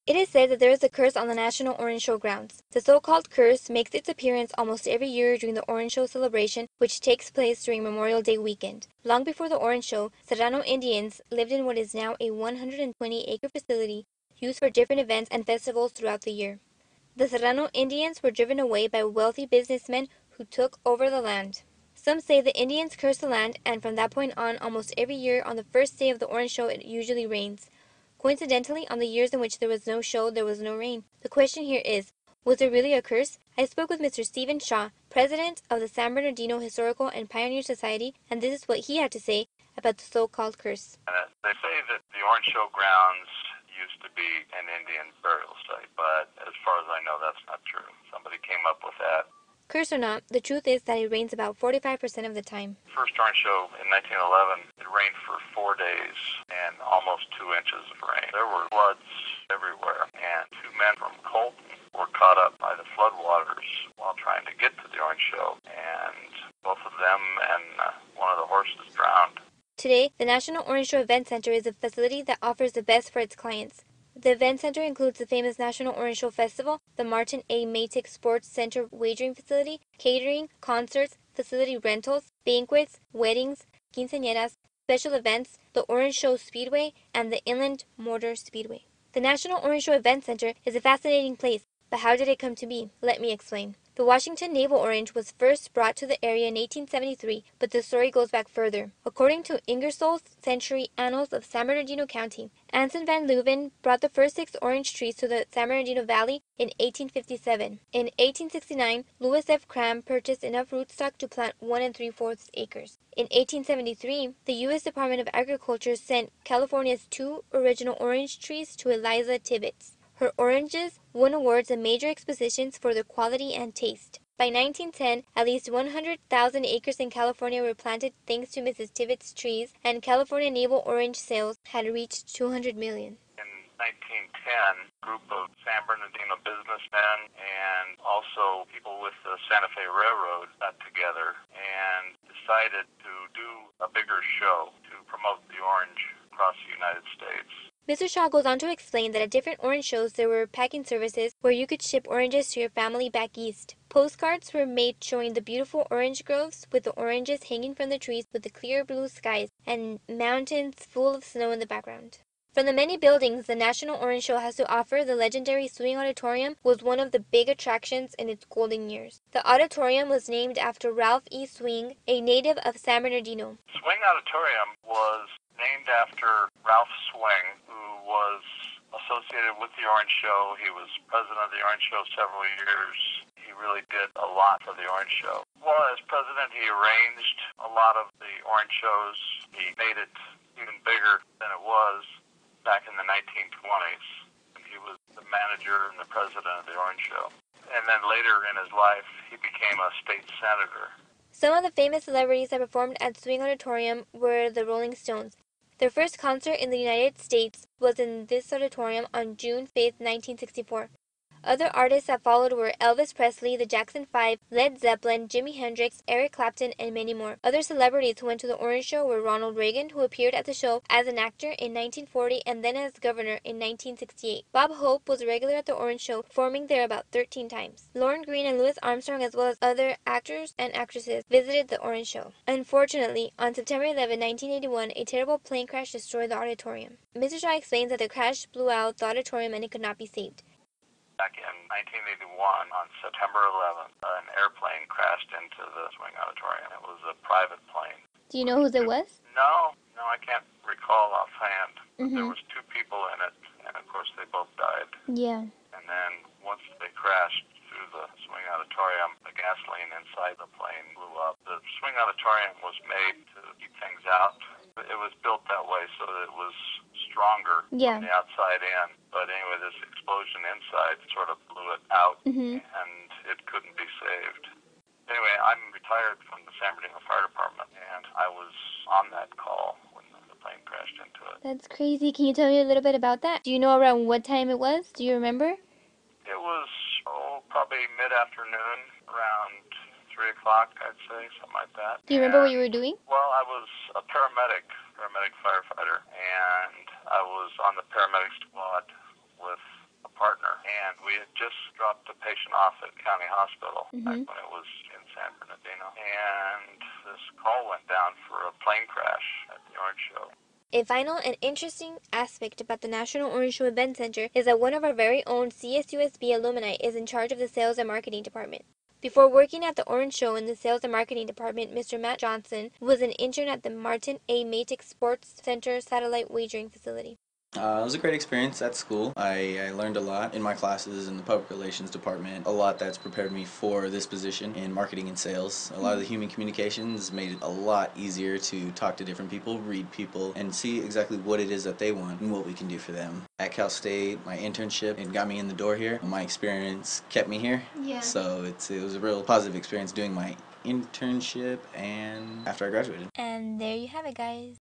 It is said that there is a curse on the National Orange Show grounds. The so-called curse makes its appearance almost every year during the Orange Show celebration, which takes place during Memorial Day weekend. Long before the Orange Show, Serrano Indians lived in what is now a 120-acre facility used for different events and festivals throughout the year. The Serrano Indians were driven away by wealthy businessmen who took over the land. Some say the Indians cursed the land, and from that point on, almost every year on the first day of the Orange Show it usually rains. Coincidentally, on the years in which there was no show, there was no rain. The question here is, was there really a curse? I spoke with Mr. Stephen Shaw, president of the San Bernardino Historical and Pioneer Society, and this is what he had to say about the so-called curse. They say that the Orange Show grounds used to be an Indian burial site, but as far as I know, that's not true. Somebody came up with that. Curse or not, the truth is that it rains about 45% of the time. First Orange Show in 1911, it rained for 4 days and almost 2 inches of rain. There were floods everywhere, and 2 men from Colton were caught up by the floodwaters while trying to get to the Orange Show, and both of them and one of the horses drowned. Today, the National Orange Show Event Center is a facility that offers the best for its clients. The event center includes the famous National Orange Show Festival, the Martin A. Matic Sports Center wagering facility, catering, concerts, facility rentals, banquets, weddings, quinceañeras, special events, the Orange Show Speedway, and the Inland Motor Speedway. The National Orange Show Event Center is a fascinating place, but how did it come to be? Let me explain. The Washington Navel Orange was first brought to the area in 1873, but the story goes back further. According to Ingersoll's Century Annals of San Bernardino County, Anson Van Leuven brought the first 6 orange trees to the San Bernardino Valley in 1857. In 1869, Louis F. Cram purchased enough rootstock to plant 1 3/4 acres. In 1873, the U.S. Department of Agriculture sent California's 2 original orange trees to Eliza Tibbets. Her oranges won awards and major expositions for their quality and taste. By 1910, at least 100,000 acres in California were planted thanks to Mrs. Tibbets' trees, and California navel orange sales had reached 200 million. In 1910, a group of San Bernardino businessmen and also people with the Santa Fe Railroad got together and decided to do a bigger show to promote the orange across the United States. Mr. Shaw goes on to explain that at different orange shows there were packing services where you could ship oranges to your family back east. Postcards were made showing the beautiful orange groves with the oranges hanging from the trees with the clear blue skies and mountains full of snow in the background. From the many buildings the National Orange Show has to offer, the legendary Swing Auditorium was one of the big attractions in its golden years. The auditorium was named after Ralph E. Swing, a native of San Bernardino. Swing Auditorium was named after Ralph Swing, who was associated with the Orange Show. He was president of the Orange Show several years. He really did a lot for the Orange Show. Well, as president, he arranged a lot of the Orange shows. He made it even bigger than it was back in the 1920s. He was the manager and the president of the Orange Show. And then later in his life, he became a state senator. Some of the famous celebrities that performed at Swing Auditorium were the Rolling Stones. Their first concert in the United States was in this auditorium on June 5, 1964. Other artists that followed were Elvis Presley, the Jackson 5, Led Zeppelin, Jimi Hendrix, Eric Clapton, and many more. Other celebrities who went to the Orange Show were Ronald Reagan, who appeared at the show as an actor in 1940 and then as governor in 1968. Bob Hope was a regular at the Orange Show, performing there about 13 times. Lauren Green and Louis Armstrong, as well as other actors and actresses, visited the Orange Show. Unfortunately, on September 11, 1981, a terrible plane crash destroyed the auditorium. Mr. Shaw explains that the crash blew out the auditorium and it could not be saved. Back in 1981, on September 11th, an airplane crashed into the Swing Auditorium. It was a private plane. Do you know who it was? No, I can't recall offhand. Mm-hmm. There was 2 people in it, and of course they both died. Yeah. And then once they crashed through the Swing Auditorium, the gasoline inside the plane blew up. The Swing Auditorium was made to keep things out. It was built that way so that it was stronger from the outside in. But anyway, this explosion inside sort of blew it out, and it couldn't be saved. Anyway, I'm retired from the San Bernardino Fire Department, and I was on that call when the plane crashed into it. That's crazy. Can you tell me a little bit about that? Do you know around what time it was? Do you remember? It was, probably mid-afternoon, around 3 o'clock, I'd say, something like that. Do you remember what you were doing? Well, I was a paramedic firefighter, and I was on the paramedic squad with and we had just dropped a patient off at County Hospital back Mm-hmm. when it was in San Bernardino, and this call went down for a plane crash at the Orange Show. A final and interesting aspect about the National Orange Show Event Center is that one of our very own CSUSB alumni is in charge of the sales and marketing department. Before working at the Orange Show in the sales and marketing department, Mr. Matt Johnson was an intern at the Martin A. Matic Sports Center satellite wagering facility. It was a great experience at school. I learned a lot in my classes in the public relations department, a lot that's prepared me for this position in marketing and sales. A lot of the human communications made it a lot easier to talk to different people, read people, and see exactly what it is that they want and what we can do for them. At Cal State, my internship, it got me in the door here. My experience kept me here. Yeah. So it was a real positive experience doing my internship and after I graduated. And there you have it, guys.